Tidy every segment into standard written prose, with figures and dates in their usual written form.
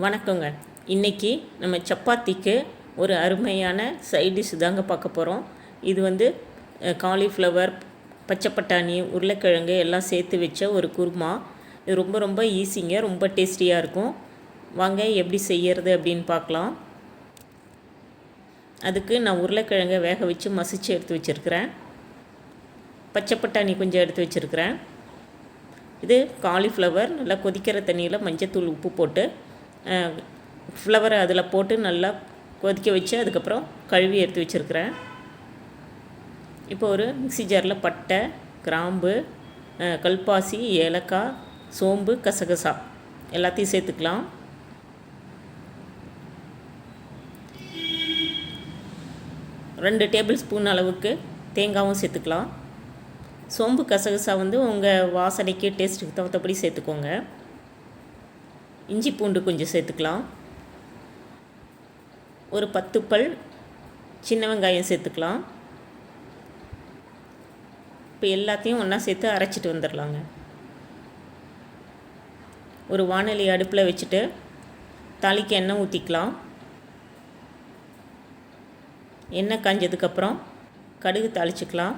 வணக்கங்க. இன்றைக்கி நம்ம சப்பாத்திக்கு ஒரு அருமையான சைட் டிஷ் தாங்க பார்க்க போகிறோம். இது வந்து காலிஃப்ளவர், பச்சை பட்டாணி, உருளைக்கிழங்கு எல்லாம் சேர்த்து வச்ச ஒரு குருமா. இது ரொம்ப ரொம்ப ஈஸிங்க, ரொம்ப டேஸ்டியாக இருக்கும். வாங்க எப்படி செய்கிறது அப்படின்னு பார்க்கலாம். அதுக்கு நான் உருளைக்கிழங்கை வேக வச்சு மசிச்சு எடுத்து வச்சுருக்கிறேன். பச்சை பட்டாணி கொஞ்சம் எடுத்து வச்சுருக்கிறேன். இது காலிஃப்ளவர் நல்லா கொதிக்கிற தண்ணியில் மஞ்சத்தூள், உப்பு போட்டு ஃப்ளவரை அதில் போட்டு நல்லா கொதிக்க வச்சு அதுக்கப்புறம் கழுவி எடுத்து வச்சுருக்கிறேன். இப்போ ஒரு மிக்ஸி ஜாரில் பட்டை, கிராம்பு, கல்பாசி, ஏலக்காய், சோம்பு, கசகசா எல்லாத்தையும் சேர்த்துக்கலாம். ரெண்டு டேபிள் ஸ்பூன் அளவுக்கு தேங்காயும் சேர்த்துக்கலாம். சோம்பு, கசகசா வந்து உங்கள் வாசனைக்கு டேஸ்ட்டுக்கு தகுந்தபடி சேர்த்துக்கோங்க. இஞ்சி பூண்டு கொஞ்சம் சேர்த்துக்கலாம். ஒரு 10 பல் சின்ன வெங்காயம் சேர்த்துக்கலாம். இப்போ எல்லாத்தையும் ஒன்றா சேர்த்து அரைச்சிட்டு வந்துடலாங்க. ஒரு வாணலி அடுப்பில் வச்சுட்டு தாளிக்கு எண்ணெய் ஊற்றிக்கலாம். எண்ணெய் காஞ்சதுக்கப்புறம் கடுகு தாளிச்சிக்கலாம்.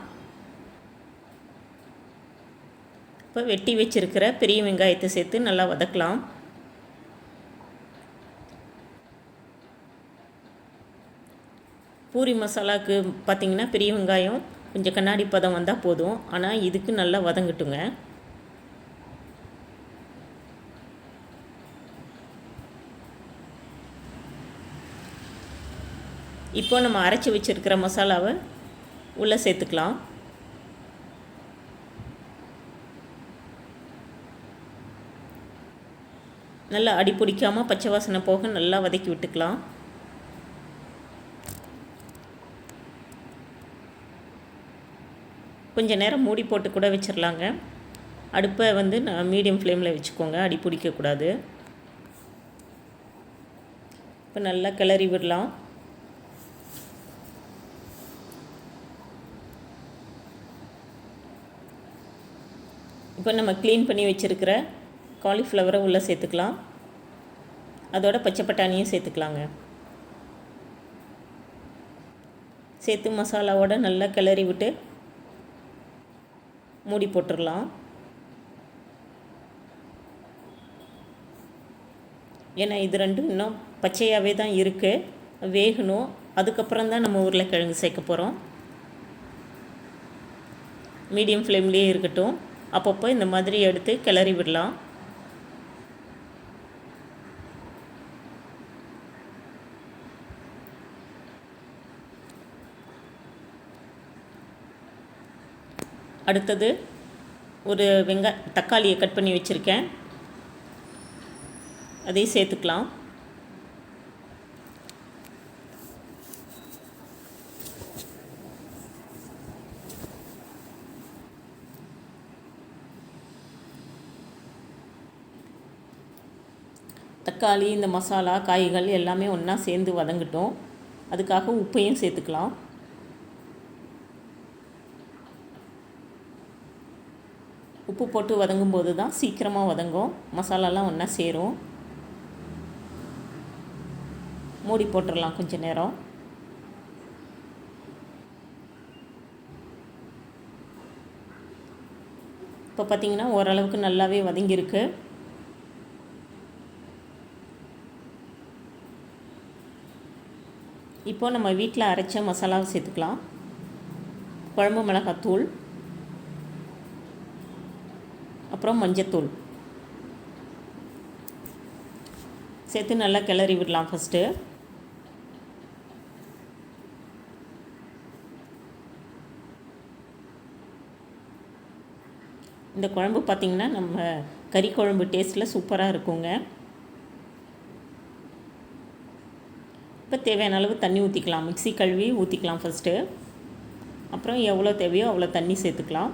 இப்போ வெட்டி வச்சுருக்கிற பெரிய வெங்காயத்தை சேர்த்து நல்லா வதக்கலாம். பூரி மசாலாவுக்கு பார்த்திங்கன்னா பெரிய வெங்காயம் கொஞ்சம் கண்ணாடி பதம் வந்தால் போதும். ஆனால் இதுக்கு நல்லா வதங்கட்டுங்க. இப்போ நம்ம அரைச்சி வச்சுருக்கிற மசாலாவை உள்ளே சேர்த்துக்கலாம். நல்லா அடி பிடிக்காமல் பச்சை வாசனை போக நல்லா வதக்கி விட்டுக்கலாம். கொஞ்சம் நேரம் மூடி போட்டு கூட வச்சிடலாங்க. அடுப்பை வந்து மீடியம் ஃப்ளேமில் வச்சுக்கோங்க, அடி பிடிக்கக்கூடாது. இப்போ நல்லா கிளறி விடலாம். இப்போ நம்ம க்ளீன் பண்ணி வச்சுருக்கிற காலிஃப்ளவரை உள்ளே சேர்த்துக்கலாம். அதோட பச்சை பட்டாணியும் சேர்த்துக்கலாங்க. சேர்த்து மசாலாவோட நல்லா கிளறி விட்டு மூடி போட்டுடலாம். ஏன்னா இது ரெண்டும் இன்னும் பச்சையாகவே தான் இருக்குது, வேகணும். அதுக்கப்புறம் தான் நம்ம உருளைக்கிழங்கு சேர்க்க போகிறோம். மீடியம் ஃப்ளேம்லேயே இருக்கட்டும். அப்பப்போ இந்த மாதிரி எடுத்து கிளறி விடலாம். அடுத்தது ஒரு தக்காளியை கட் பண்ணி வச்சுருக்கேன், அதையும் சேர்த்துக்கலாம். தக்காளி, இந்த மசாலா, காய்கள் எல்லாமே ஒன்றா சேர்ந்து வதங்கட்டும். அதுக்காக உப்பையும் சேர்த்துக்கலாம். உப்பு போட்டு வதங்கும்போது தான் சீக்கிரமாக வதங்கும், மசாலாலாம் ஒன்றா சேரும். மூடி போட்டுடலாம் கொஞ்சம் நேரம். இப்போ பார்த்திங்கன்னா ஓரளவுக்கு நல்லாவே வதங்கியிருக்கு. இப்போது நம்ம வீட்டில் அரைச்ச மசாலாவை சேர்த்துக்கலாம். குழம்பு மிளகாத்தூள், அப்புறம் மஞ்சத்தூள் சேர்த்து நல்லா கிளறி விடலாம். ஃபஸ்ட்டு இந்த குழம்பு பார்த்திங்கன்னா நம்ம கறி குழம்பு டேஸ்ட்டில் சூப்பராக இருக்குங்க. இப்போ தேவையான அளவு தண்ணி ஊற்றிக்கலாம். மிக்ஸி கழுவி ஊற்றிக்கலாம் ஃபஸ்ட்டு. அப்புறம் எவ்வளோ தேவையோ அவ்வளோ தண்ணி சேர்த்துக்கலாம்.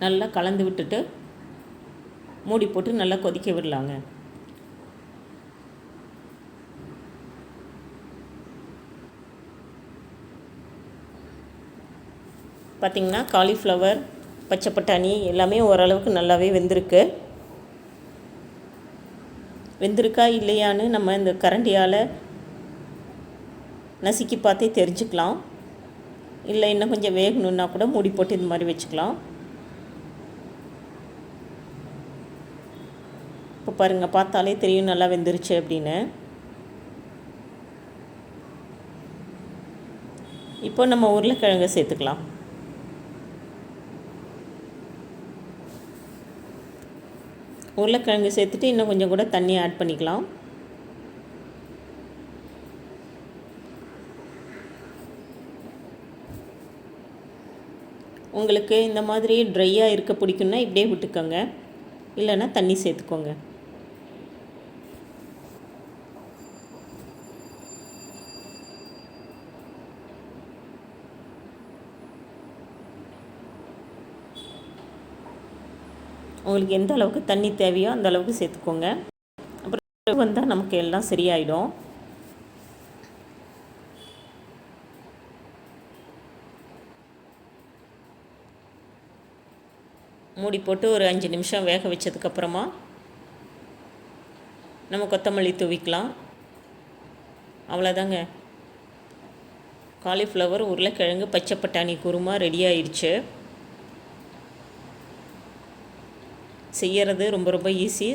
நல்லா கலந்து விட்டுட்டு மூடி போட்டு நல்லா கொதிக்க விடலாங்க. பார்த்திங்கன்னா காலிஃப்ளவர், பச்சை பட்டாணி எல்லாமே ஓரளவுக்கு நல்லாவே வெந்திருக்கு. வெந்திருக்கா இல்லையான்னு நம்ம இந்த கரண்டியால் நசுக்கி பார்த்தே தெரிஞ்சுக்கலாம். இல்லை இன்னும் கொஞ்சம் வேகணுன்னா கூட மூடி போட்டு இந்த மாதிரி வச்சுக்கலாம். இப்போ பாருங்கள், பார்த்தாலே தெரியும் நல்லா வெந்துருச்சு அப்படின்னு. இப்போ நம்ம உருளைக்கிழங்கை சேர்த்துக்கலாம். உருளைக்கிழங்கு சேர்த்துட்டு இன்னும் கொஞ்சம் கூட தண்ணி ஆட் பண்ணிக்கலாம். உங்களுக்கு இந்த மாதிரி ட்ரையாக இருக்க பிடிக்குன்னா இப்படியே விட்டுக்கோங்க, இல்லைன்னா தண்ணி சேர்த்துக்கோங்க. உங்களுக்கு எந்த அளவுக்கு தண்ணி தேவையோ அந்த அளவுக்கு சேர்த்துக்கோங்க. அப்புறம் வந்தால் நமக்கு எல்லாம் சரியாயிடும். மூடி போட்டு ஒரு 5 நிமிஷம் வேக வச்சதுக்கப்புறமா நம்ம கொத்தமல்லி தூவிக்கலாம். அவ்வளோதாங்க, காலிஃப்ளவர், உருளைக்கிழங்கு, பச்சை பட்டாணி குருமா ரெடி ஆயிடுச்சு. செய்கிறது ரொம்ப ரொம்ப ஈஸி.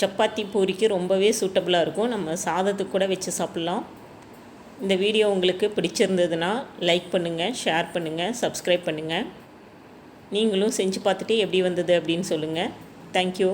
சப்பாத்தி பூரிக்கு ரொம்பவே சூட்டபுளாக இருக்கும். நம்ம சாதத்துக்கு கூட வச்சு சாப்பிட்லாம். இந்த வீடியோ உங்களுக்கு பிடிச்சிருந்ததுன்னா லைக் பண்ணுங்கள், ஷேர் பண்ணுங்கள், சப்ஸ்கிரைப் பண்ணுங்கள். நீங்களும் செஞ்சு பார்த்துட்டு எப்படி வந்தது அப்படின்னு சொல்லுங்கள். தேங்க்யூ.